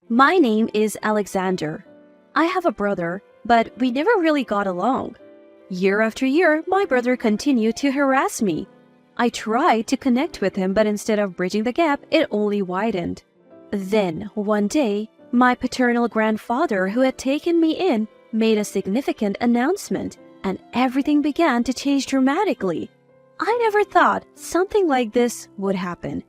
My name is Alexander. I have a brother, but we never really got along. Year after year, my brother continued to harass me. I tried to connect with him, but instead of bridging the gap, it only widened. Then, one day, my paternal grandfather, who had taken me in, made a significant announcement, and everything began to change dramatically. I never thought something like this would happen.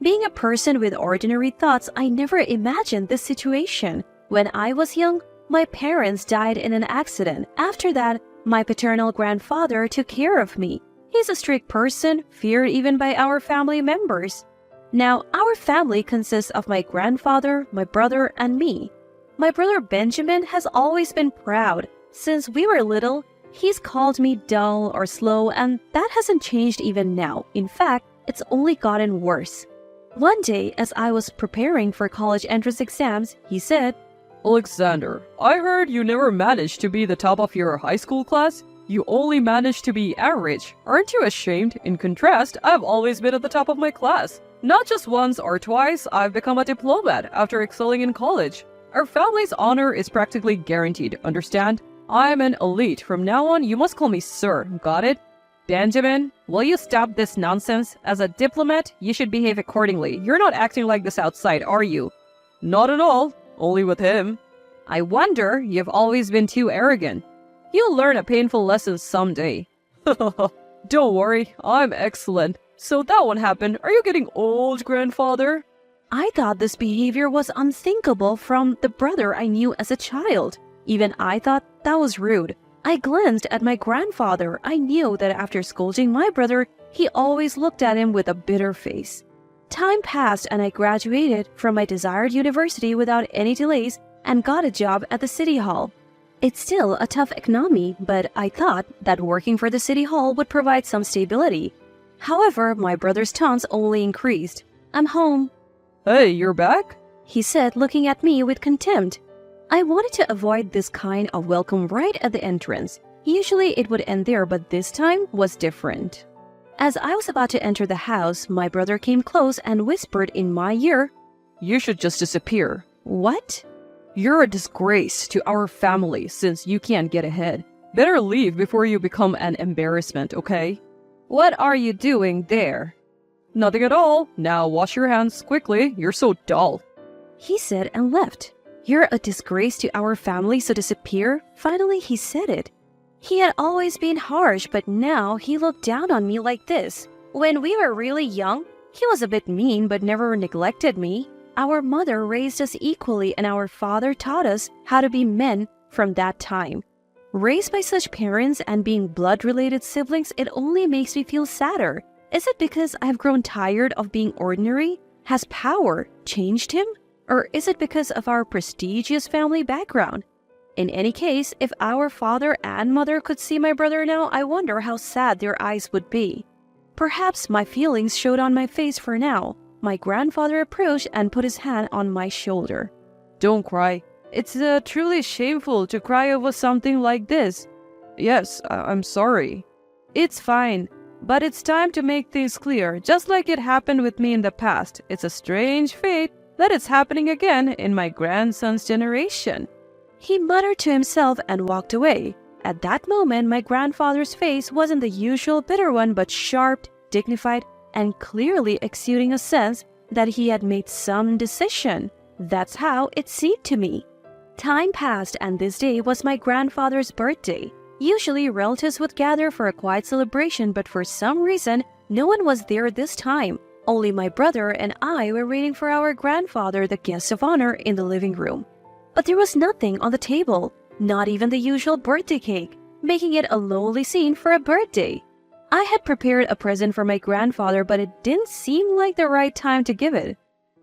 Being a person with ordinary thoughts, I never imagined this situation. When I was young, my parents died in an accident. After that, my paternal grandfather took care of me. He's a strict person, feared even by our family members. Now, our family consists of my grandfather, my brother, and me. My brother Benjamin has always been proud. Since we were little, he's called me dull or slow, and that hasn't changed even now. In fact, it's only gotten worse. One day, as I was preparing for college entrance exams, he said, Alexander, I heard you never managed to be the top of your high school class. You only managed to be average. Aren't you ashamed? In contrast, I've always been at the top of my class. Not just once or twice, I've become a diplomat after excelling in college. Our family's honor is practically guaranteed, understand? I'm an elite. From now on, you must call me sir. Got it? Benjamin, will you stop this nonsense? As a diplomat, you should behave accordingly. You're not acting like this outside, are you? Not at all. Only with him. I wonder, you've always been too arrogant. You'll learn a painful lesson someday. Don't worry, I'm excellent. So that won't happen. Are you getting old, grandfather? I thought this behavior was unthinkable from the brother I knew as a child. Even I thought that was rude. I glanced at my grandfather. I knew that after scolding my brother, he always looked at him with a bitter face. Time passed and I graduated from my desired university without any delays and got a job at the city hall. It's still a tough economy, but I thought that working for the city hall would provide some stability. However, my brother's taunts only increased. I'm home, Hey, you're back? he said, looking at me with contempt. I wanted to avoid this kind of welcome right at the entrance. Usually it would end there, but this time was different. As I was about to enter the house, my brother came close and whispered in my ear, You should just disappear. What? You're a disgrace to our family since you can't get ahead. Better leave before you become an embarrassment, okay? What are you doing there? Nothing at all. Now wash your hands quickly. You're so dull. He said and left. You're a disgrace to our family, so disappear? Finally, he said it. He had always been harsh, but now he looked down on me like this. When we were really young, he was a bit mean but never neglected me. Our mother raised us equally and our father taught us how to be men from that time. Raised by such parents and being blood-related siblings, it only makes me feel sadder. Is it because I've grown tired of being ordinary? Has power changed him? Or is it because of our prestigious family background? In any case, if our father and mother could see my brother now, I wonder how sad their eyes would be. Perhaps my feelings showed on my face for now. My grandfather approached and put his hand on my shoulder. Don't cry. It's truly shameful to cry over something like this. Yes, I'm sorry. It's fine. But it's time to make things clear. Just like it happened with me in the past, it's a strange fate that it's happening again in my grandson's generation. He muttered to himself and walked away. At that moment, my grandfather's face wasn't the usual bitter one, but sharp, dignified, and clearly exuding a sense that he had made some decision. That's how it seemed to me. Time passed, and this day was my grandfather's birthday. Usually, relatives would gather for a quiet celebration, but for some reason, no one was there this time. Only my brother and I were waiting for our grandfather, the guest of honor, in the living room. But there was nothing on the table, not even the usual birthday cake, making it a lonely scene for a birthday. I had prepared a present for my grandfather, but it didn't seem like the right time to give it.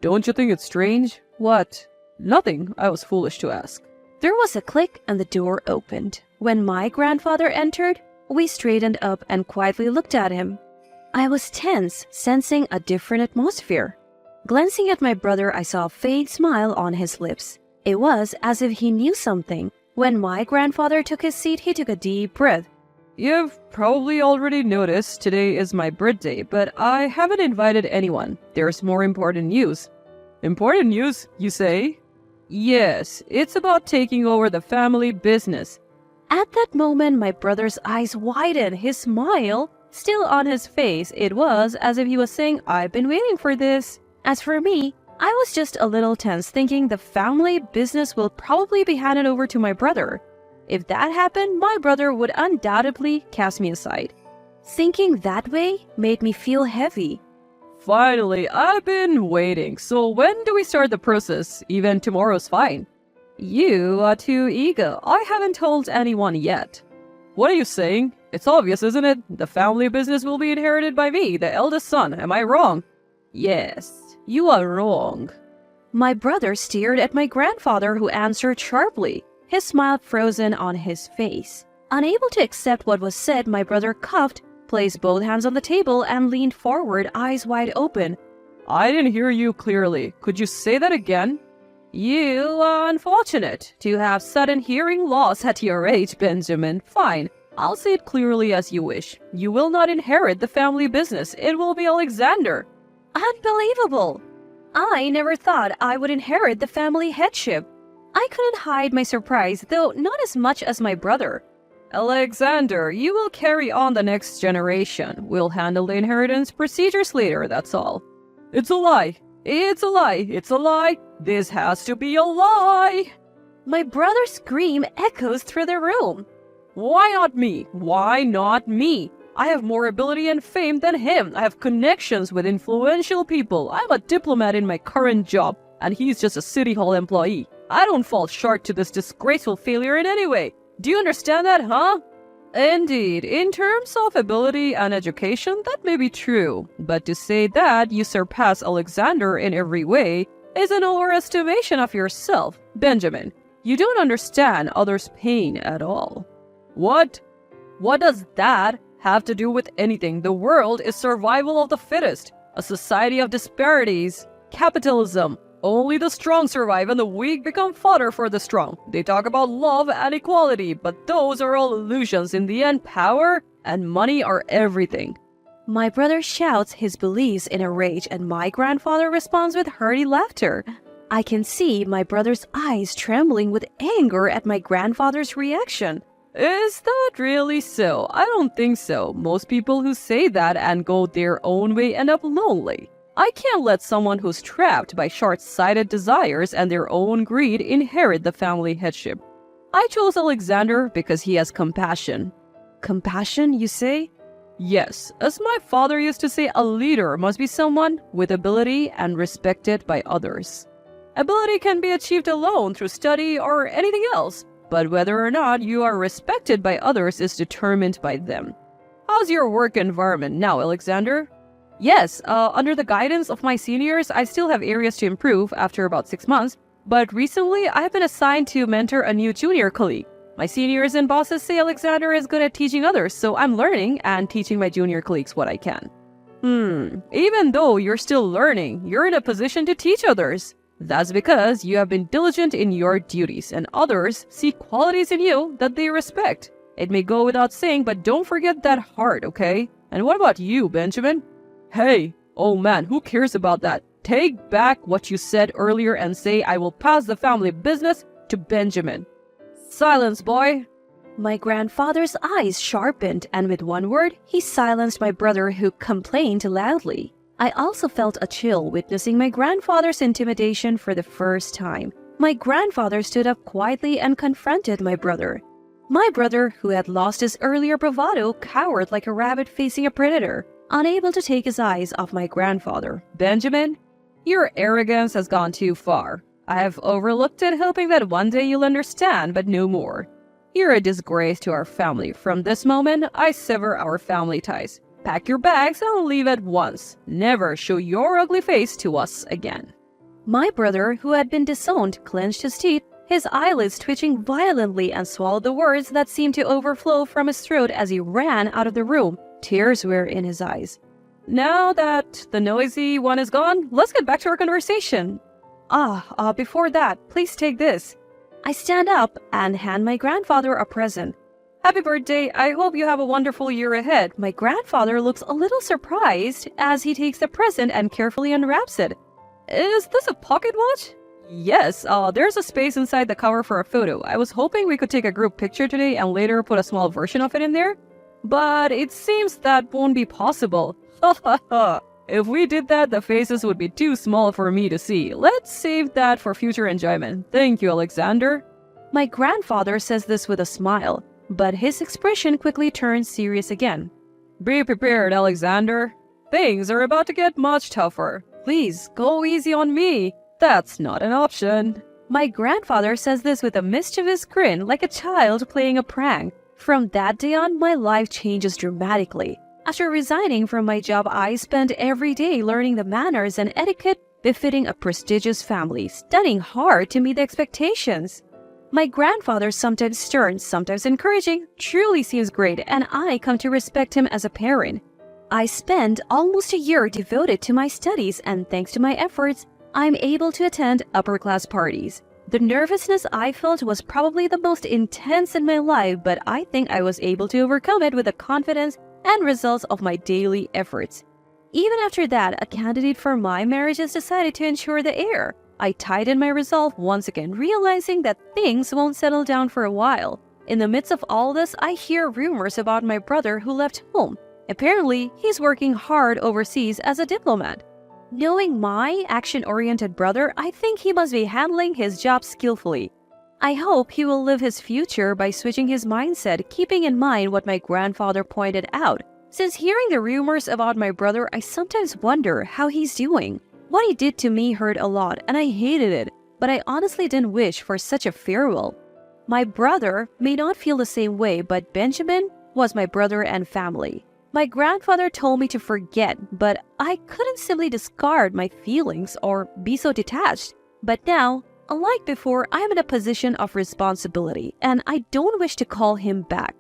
Don't you think it's strange? What? Nothing. I was foolish to ask. There was a click and the door opened. When my grandfather entered, we straightened up and quietly looked at him. I was tense, sensing a different atmosphere. Glancing at my brother, I saw a faint smile on his lips. It was as if he knew something. When my grandfather took his seat, he took a deep breath. You've probably already noticed today is my birthday, but I haven't invited anyone. There's more important news. Important news, you say? Yes, it's about taking over the family business. At that moment, my brother's eyes widened, his smile still on his face. It was as if he was saying, I've been waiting for this. As for me, I was just a little tense, thinking the family business will probably be handed over to my brother. If that happened, my brother would undoubtedly cast me aside. Thinking that way made me feel heavy. Finally, I've been waiting. So when do we start the process? Even tomorrow's fine. You are too eager. I haven't told anyone yet. What are you saying? It's obvious, isn't it? The family business will be inherited by me, the eldest son. Am I wrong? Yes, you are wrong. My brother stared at my grandfather, who answered sharply, his smile frozen on his face. Unable to accept what was said, my brother coughed, placed both hands on the table, and leaned forward, eyes wide open. I didn't hear you clearly. Could you say that again? You are unfortunate to have sudden hearing loss at your age, Benjamin. Fine. I'll say it clearly as you wish. You will not inherit the family business. It will be Alexander. Unbelievable! I never thought I would inherit the family headship. I couldn't hide my surprise, though not as much as my brother. Alexander, you will carry on the next generation. We'll handle the inheritance procedures later, that's all. It's a lie. It's a lie. It's a lie. This has to be a lie. My brother's scream echoes through the room. Why not me? Why not me? I have more ability and fame than him. I have connections with influential people. I'm a diplomat in my current job, and he's just a city hall employee. I don't fall short to this disgraceful failure in any way. Do you understand that, huh? Indeed, in terms of ability and education, that may be true. But to say that you surpass Alexander in every way is an overestimation of yourself. Benjamin, you don't understand others' pain at all. What? What does that have to do with anything? The world is survival of the fittest, a society of disparities, capitalism. Only the strong survive and the weak become fodder for the strong. They talk about love and equality, but those are all illusions. In the end, power and money are everything. My brother shouts his beliefs in a rage, and my grandfather responds with hearty laughter. I can see my brother's eyes trembling with anger at my grandfather's reaction. Is that really so? I don't think so. Most people who say that and go their own way end up lonely. I can't let someone who's trapped by short-sighted desires and their own greed inherit the family headship. I chose Alexander because he has compassion. Compassion, you say? Yes, as my father used to say, a leader must be someone with ability and respected by others. Ability can be achieved alone through study or anything else, but whether or not you are respected by others is determined by them. How's your work environment now, Alexander? Yes, under the guidance of my seniors, I still have areas to improve after about 6 months, but recently I have been assigned to mentor a new junior colleague. My seniors and bosses say Alexander is good at teaching others, so I'm learning and teaching my junior colleagues what I can. Even though you're still learning, you're in a position to teach others. That's because you have been diligent in your duties, and others see qualities in you that they respect. It may go without saying, but don't forget that heart, okay? And what about you, Benjamin? Hey, oh man, who cares about that? Take back what you said earlier and say I will pass the family business to Benjamin. Silence, boy. My grandfather's eyes sharpened, and with one word, he silenced my brother, who complained loudly. I also felt a chill witnessing my grandfather's intimidation for the first time. My grandfather stood up quietly and confronted my brother. My brother, who had lost his earlier bravado, cowered like a rabbit facing a predator, unable to take his eyes off my grandfather. Benjamin, your arrogance has gone too far. I have overlooked it, hoping that one day you'll understand, but no more. You're a disgrace to our family. From this moment, I sever our family ties. Pack your bags and leave at once. Never show your ugly face to us again. My brother, who had been disowned, clenched his teeth, his eyelids twitching violently, and swallowed the words that seemed to overflow from his throat as he ran out of the room. Tears were in his eyes. Now that the noisy one is gone, let's get back to our conversation. Before that, please take this. I stand up and hand my grandfather a present. Happy birthday. I hope you have a wonderful year ahead. My grandfather looks a little surprised as he takes the present and carefully unwraps it. Is this a pocket watch? Yes, there's a space inside the cover for a photo. I was hoping we could take a group picture today and later put a small version of it in there. But it seems that won't be possible. Ha ha ha. If we did that, the faces would be too small for me to see. Let's save that for future enjoyment. Thank you, Alexander. My grandfather says this with a smile, but his expression quickly turns serious again. Be prepared, Alexander. Things are about to get much tougher. Please, go easy on me. That's not an option. My grandfather says this with a mischievous grin, like a child playing a prank. From that day on, my life changes dramatically. After resigning from my job, I spent every day learning the manners and etiquette befitting a prestigious family, studying hard to meet the expectations. My grandfather, sometimes stern, sometimes encouraging, truly seems great, and I come to respect him as a parent. I spent almost a year devoted to my studies, and thanks to my efforts, I'm able to attend upper-class parties. The nervousness I felt was probably the most intense in my life, but I think I was able to overcome it with the confidence and results of my daily efforts. Even after that, a candidate for my marriage has decided to ensure the heir. I tightened my resolve once again, realizing that things won't settle down for a while. In the midst of all this, I hear rumors about my brother who left home. Apparently, he's working hard overseas as a diplomat. Knowing my action-oriented brother, I think he must be handling his job skillfully. I hope he will live his future by switching his mindset, keeping in mind what my grandfather pointed out. Since hearing the rumors about my brother, I sometimes wonder how he's doing. What he did to me hurt a lot, and I hated it, but I honestly didn't wish for such a farewell. My brother may not feel the same way, but Benjamin was my brother and family. My grandfather told me to forget, but I couldn't simply discard my feelings or be so detached. But now, unlike before, I am in a position of responsibility, and I don't wish to call him back.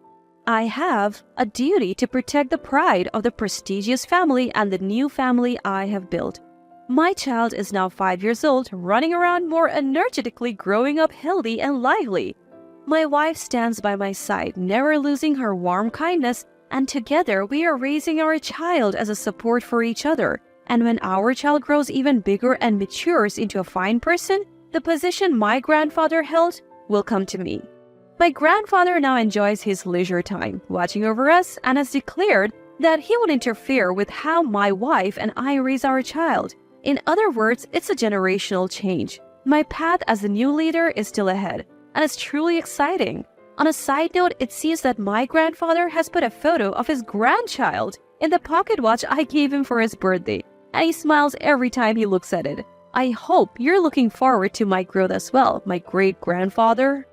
I have a duty to protect the pride of the prestigious family and the new family I have built. My child is now 5 years old, running around more energetically, growing up healthy and lively. My wife stands by my side, never losing her warm kindness, and together we are raising our child as a support for each other. And when our child grows even bigger and matures into a fine person, the position my grandfather held will come to me. My grandfather now enjoys his leisure time, watching over us, and has declared that he won't interfere with how my wife and I raise our child. In other words, it's a generational change. My path as a new leader is still ahead, and it's truly exciting. On a side note, it seems that my grandfather has put a photo of his grandchild in the pocket watch I gave him for his birthday, and he smiles every time he looks at it. I hope you're looking forward to my growth as well, my great-grandfather.